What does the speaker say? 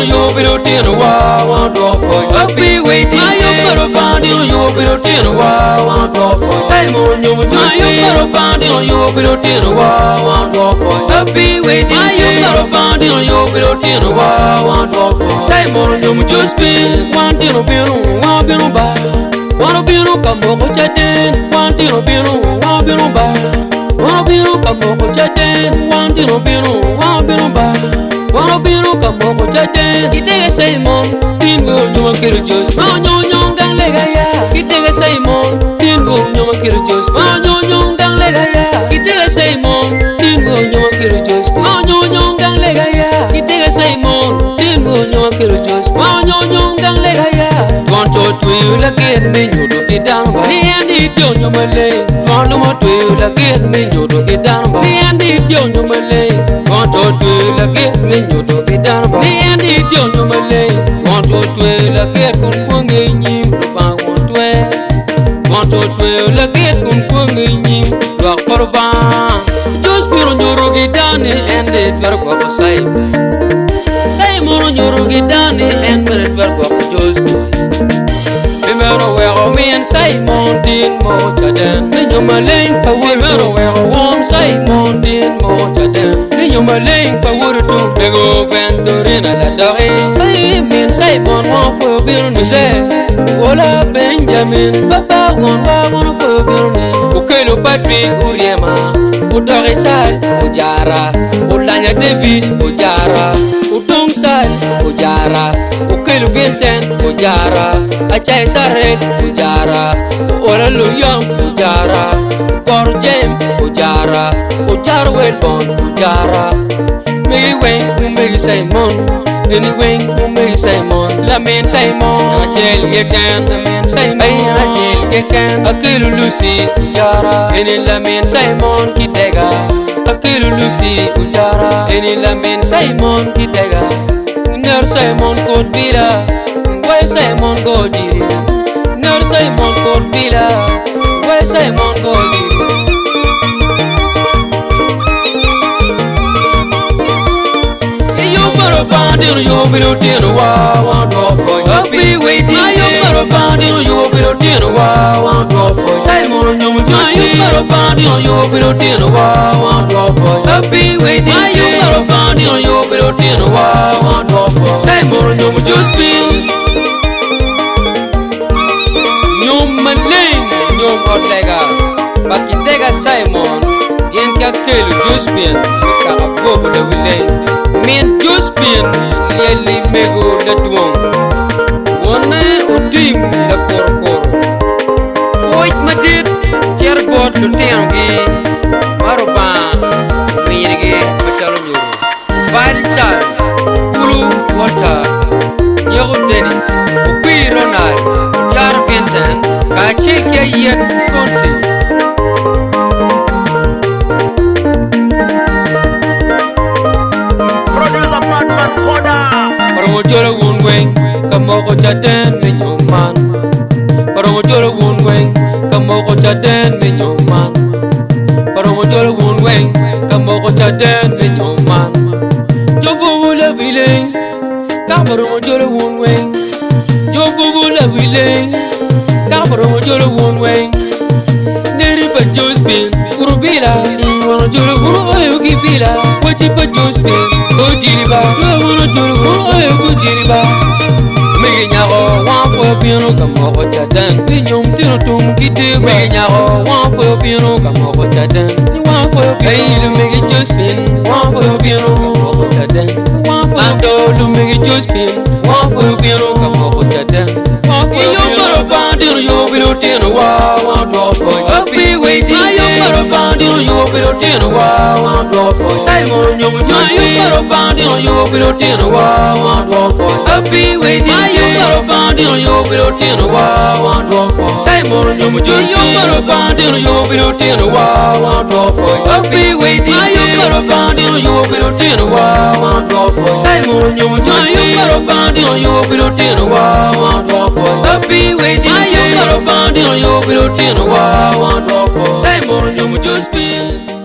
You be routine a while, one draw for you. I'll be waiting. You put a band in you, be routine a while, one draw for you. Simon, you just be a band in you, be routine a while, one draw for you. I'll be waiting. You put a band in you, be routine a while, one draw for you. Simon, you just be one dinner, one dinner bar. One dinner come over chatting, one dinner, one dinner bar. One dinner come over chatting, one dinner, one dinner bar. One biro kamo kochate kitege Simon tingo nyoma kiro jos manyo nyongang legaya kitege Simon tingo nyoma kiro jos manyo nyongang legaya kitege Simon tingo nyoma kiro jos manyo nyongang legaya kitege Simon tingo nyoma kiro jos manyo nyongang legaya tonto twi la get me nyodo kidan ba ni andi tyo nyoma le tonto mo twi la get me nyodo kidan ba ni andi tyo nyoma le tonto twi la get me nyodo kidan ba ni andi tyo nyoma le tonto twi la get kun kunge nyim ba won twe tonto twi la get kun kunge nyim ba korba just piro nyoro kidani ende twer ko sai moro nyoro kidani ende twer ko just Remember where me and Simon did more than you my link, but remember where one Simon did more than you my link, but what to big Venturina la Dore. I mean Simon one for business. Ola Benjamin, Papa one for business. Ukelo Patrick Uriema, Udorisal, Ujara, Ulanya David, Ujara, Udong Sal, Ujara, Ukelo Vincent, Ujara. Achai Sarel Ujara, Olalu Young Ujara, Bor James Ujara, Ujara Welbon Ujara. Me wing, me Simon, anyway, me Simon, Lamin Simon, Achel Yakan, Lamin Simon, Achel Yakan, Akilu Lucy Ujara, any Lamin Simon Kitega, Akilu Lucy Ujara, any Lamin Simon Kitega, Ner Simon Kodbila. Why Simon go did no Simon go bila. Why Simon go did you for a band in you will dinner one draw for you be waiting you for a band in you will dinner one draw for Simon you just you for a band in you will dinner one draw for you be waiting you for a band in you will dinner one draw for Simon you just be Ortega, Bakitega Simon, Yenka Kelu Juspian, Kakapo the William, Mean Juspian, Lily Mego the Duong, One Udim the Corcor, Foyt Madrid, Cherbot to Tiangi, Maroban, Mirige, Pachalonu, Wild Charles, Ulu Water, Yogo Dennis, Upi Ronald, Jar Vincent. Kachilke yet konsi Producer Batman Koda Paromotoro wunweng Kamoko chaden minyoman Paromotoro wunweng Kamoko chaden minyoman Paromotoro wunweng Kamoko chaden minyoman Jobo wula bileng Kaparomotoro wunweng Jobo wula bileng Kabro jolo wonweng Neri pa Jospin Urubila Wono jolo wono ayo kipila Wachi pa Jospin Ojiriba Wono jolo wono ayo kujiriba Mege nyako Wanfo piano kamoko chadan Pinyom tino tum kite Mege nyako Wanfo piano kamoko chadan Wanfo piano Ayilu mege Jospin Wanfo piano kamoko chadan Wanfo Ando mege Jospin Wanfo piano kamoko chadan You will dinner one draw for you. I'll be waiting. You for a band in you will dinner one draw for you. Simon, you will just be for a band in you will dinner one draw for you. I'll be waiting. You for a band in you biro tino wa wan do for. Say more you just you got a band in you biro tino wa wan do for. I'll be waiting. You got a band in you biro tino wa wan do for. Say more you just you got a band in you biro tino wa wan do for. I'll be waiting. You got a band in you biro tino wa wan do for. Say more you just be.